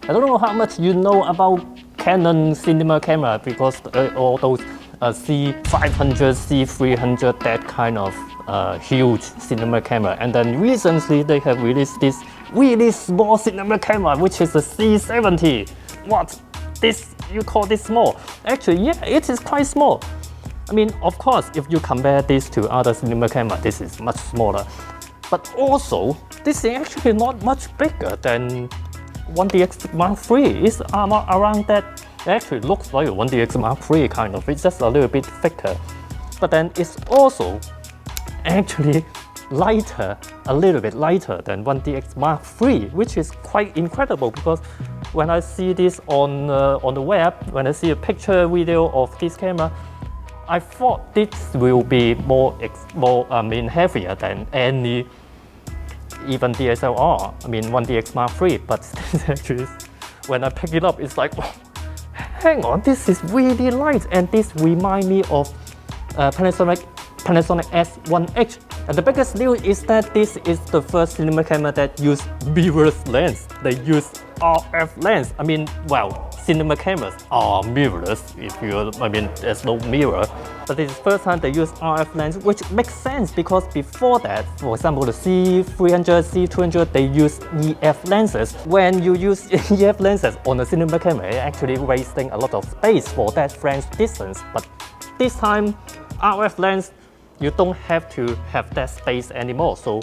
I don't know how much you know about Canon cinema camera, because all those C500, C300, that kind of huge cinema camera. And then recently they have released this really small cinema camera, which is the C70. What? This, you call this small? Actually, yeah, it is quite small. I mean, of course, if you compare this to other cinema camera, this is much smaller. But also, this is actually not much bigger than 1DX Mark III. It's around that. It actually looks like a 1DX Mark III kind of. It's just a little bit thicker. But then it's also actually lighter, a little bit lighter than 1DX Mark III, which is quite incredible, because when I see this on the web, when I see a picture, video of this camera, I thought this will be more heavier than any, even DSLR, 1DX Mark III, but this actually, when I pick it up, it's like, oh, hang on, this is really light, and this reminds me of Panasonic S1H. And the biggest news is that this is the first cinema camera that use mirrorless lens. They use RF lens. Well, cinema cameras are mirrorless. There's no mirror. But this is the first time they use RF lens, which makes sense, because before that, for example, the C300, C200, they use EF lenses. When you use EF lenses on a cinema camera, you're actually wasting a lot of space for that frame distance. But this time, RF lens, you don't have to have that space anymore. So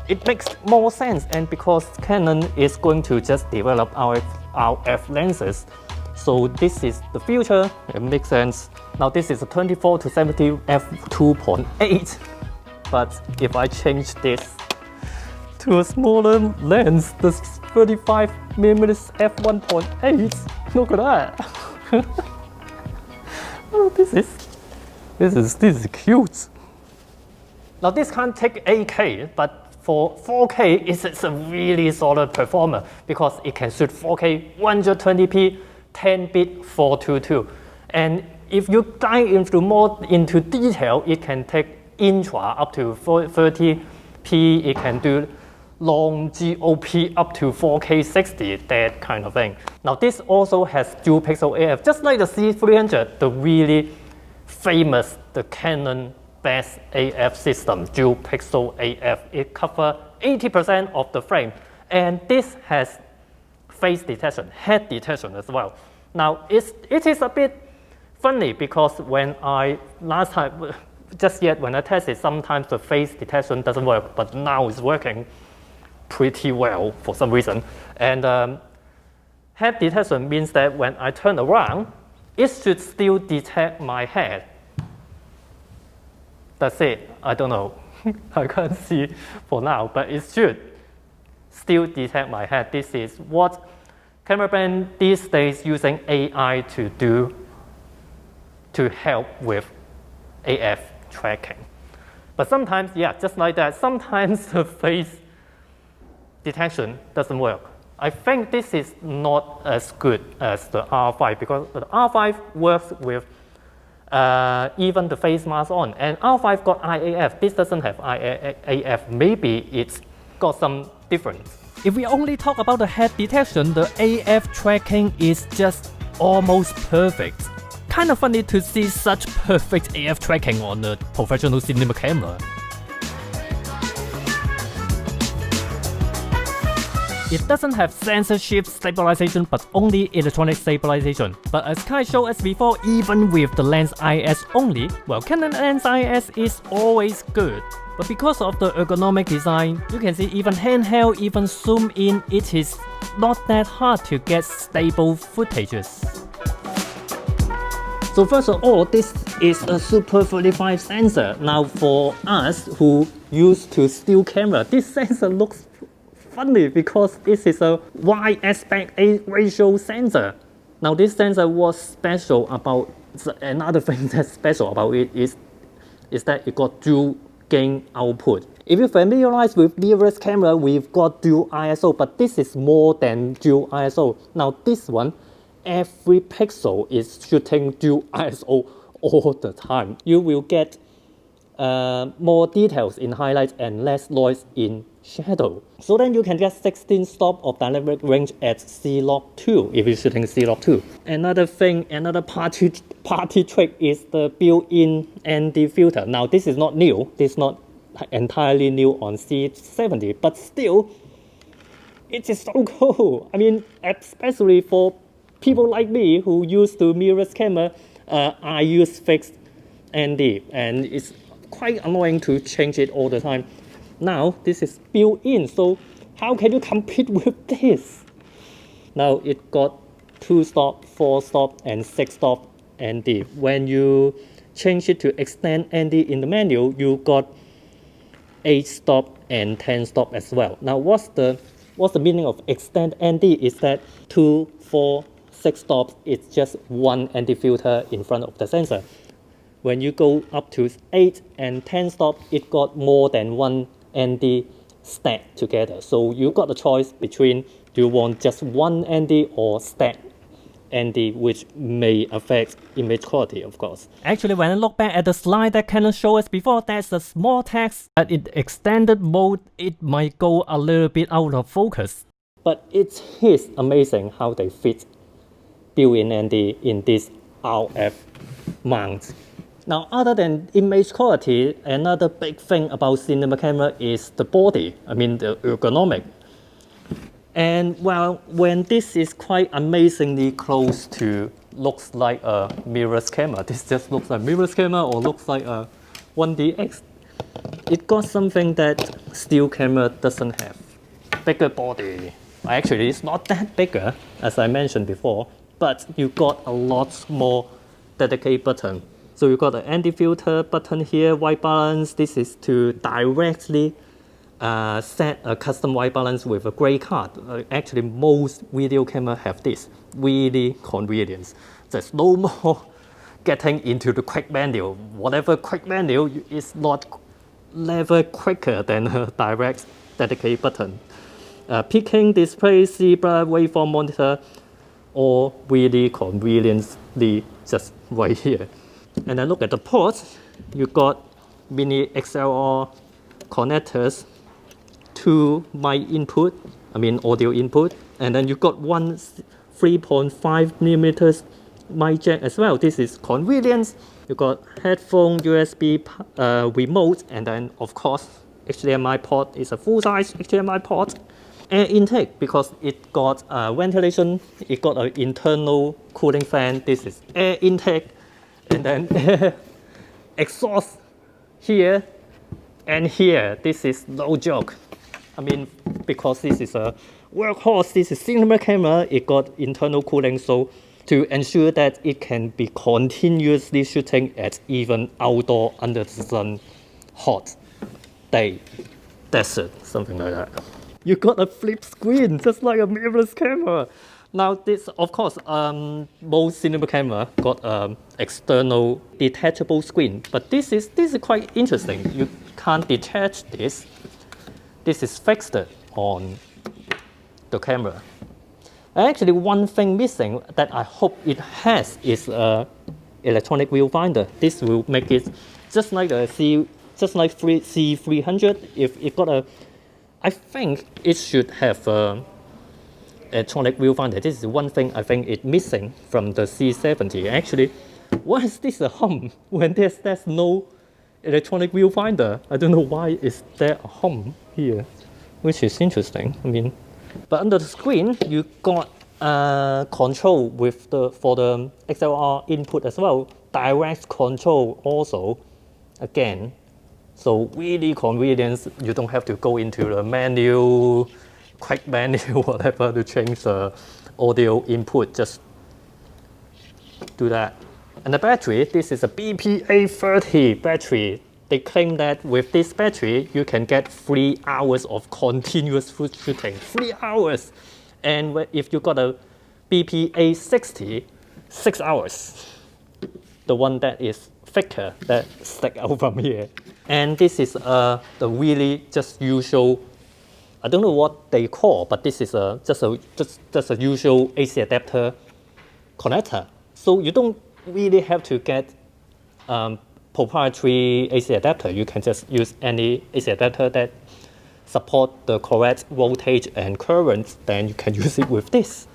it makes more sense. And because Canon is going to just develop RF lenses, so this is the future, it makes sense. Now this is a 24 to 70 f2.8, but if I change this to a smaller lens, the 35mm f1.8, look at that. Oh, this is cute. Now this can't take 8K, but for 4K, it's a really solid performer, because it can shoot 4K 120p 10-bit 422. And if you dive into detail, it can take intra up to 30p. It can do long GOP up to 4K 60, that kind of thing. Now this also has dual pixel AF, just like the C300, the really famous, the Canon best AF system, dual pixel AF. It covers 80% of the frame, and this has face detection, head detection as well. Now it is a bit funny, because when I when I tested, sometimes the face detection doesn't work, but now it's working pretty well for some reason. And head detection means that when I turn around, it should still detect my head. That's it. I don't know. I can't see for now, but it should still detect my head. This is what camera brand these days using AI to do to help with AF tracking. But sometimes, yeah, just like that, sometimes the face detection doesn't work. I think this is not as good as the R5, because the R5 works with even the face mask on, and R5 got IAF. This doesn't have IAF. Maybe it's got some difference. If we only talk about the head detection, the AF tracking is just almost perfect. Kind of funny to see such perfect AF tracking on a professional cinema camera. It doesn't have sensor shift stabilization, but only electronic stabilization. But as Kai showed us before, even with the lens IS only, well, Canon lens IS is always good. But because of the ergonomic design, you can see even handheld, even zoom in, it is not that hard to get stable footages. So first of all, this is a Super 35 sensor. Now for us who used to still camera, this sensor looks funny because this is a wide aspect ratio sensor. Now this sensor was special about, another thing that's special about it is that it got dual gain output. If you familiarize with mirrorless camera, we've got dual ISO, but this is more than dual ISO. Now this one, every pixel is shooting dual ISO all the time. You will get more details in highlights and less noise in shadow. So then you can get 16 stop of dynamic range at C-Log2 if you're shooting C-Log2. Another thing, another party trick is the built-in ND filter. Now this is not new, this is not entirely new on C70, but still, it is so cool. I mean, especially for people like me who used to mirrorless camera, I use fixed ND, and it's quite annoying to change it all the time. Now this is built in, so how can you compete with this? Now it got 2 stop, 4 stop, and 6 stop ND. When you change it to extend ND in the menu, you got 8 stop and 10 stop as well. Now what's the meaning of extend ND is that 2, 4, 6 stops, it's just one ND filter in front of the sensor. When you go up to 8 and 10 stop, it got more than one ND stacked together. So you got a choice between do you want just one ND or stacked ND, which may affect image quality, of course. Actually, when I look back at the slide that Canon showed us before, there's a small text that in extended mode, it might go a little bit out of focus. But it is amazing how they fit built-in ND in this RF mount. Now, other than image quality, another big thing about cinema camera is the body, I mean the ergonomic. And well, when this is quite amazingly close to, looks like a mirrorless camera, this just looks like a mirrorless camera or looks like a 1DX. It got something that still camera doesn't have. Bigger body. Actually, it's not that bigger, as I mentioned before, but you got a lot more dedicated button. So you got an ND filter button here, white balance. This is to directly set a custom white balance with a gray card. Actually, most video cameras have this. Really convenience. There's no more getting into the quick menu. Whatever quick menu is not never quicker than a direct dedicated button. Picking display, zebra, waveform monitor, or really conveniently just right here. And then look at the ports. You got mini XLR connectors, 2 mic input, I mean audio input, and then you got one 3.5mm mic jack as well. This is convenience. You got headphone, USB remote, and then of course HDMI port is a full-size HDMI port. Air intake, because it got ventilation, it got an internal cooling fan. This is air intake, and then exhaust here and here. This is no joke. I mean, because this is a workhorse, this is cinema camera, it got internal cooling, so to ensure that it can be continuously shooting at even outdoor under the sun, hot day, desert, something like that. You got a flip screen, just like a mirrorless camera. Now this, of course, most cinema camera got external detachable screen, but this is quite interesting. You can't detach this. This is fixed on the camera. Actually, one thing missing that I hope it has is electronic viewfinder. This will make it just like a C300. If it got a, I think it should have electronic viewfinder. This is one thing I think it's missing from the C70. Actually, why is this a hum when there's no electronic viewfinder? I don't know why is there a hum here, which is interesting. I mean, but under the screen you got control with for the XLR input as well, direct control also, again. So really convenience. You don't have to go into the menu, quick menu, whatever, to change the audio input. Just do that. And the battery, this is a BPA30 battery. They claim that with this battery, you can get 3 hours of continuous shooting. 3 hours. And if you got a BPA60, 6 hours. The one that is thicker, that stick out from here. And this is the really just usual, I don't know what they call, but this is just a usual AC adapter connector. So you don't really have to get proprietary AC adapter. You can just use any AC adapter that support the correct voltage and current, then you can use it with this.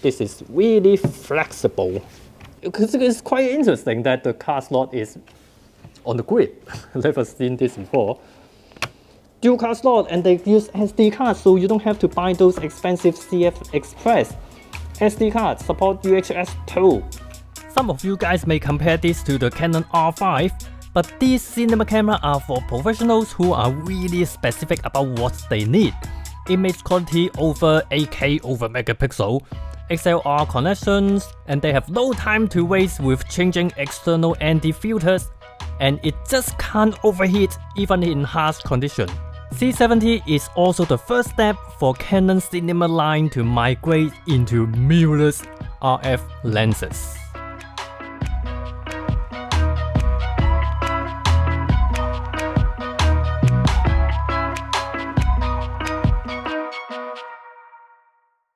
This is really flexible. Because it's quite interesting that the card slot is on the grid. Never seen this before. Dual card slot, and they use SD cards, so you don't have to buy those expensive CF Express. SD cards support UHS too. Some of you guys may compare this to the Canon R5, but these cinema cameras are for professionals who are really specific about what they need. Image quality over 8K over megapixel, XLR connections, and they have no time to waste with changing external ND filters, and it just can't overheat even in harsh conditions. C70 is also the first step for Canon cinema line to migrate into mirrorless RF lenses.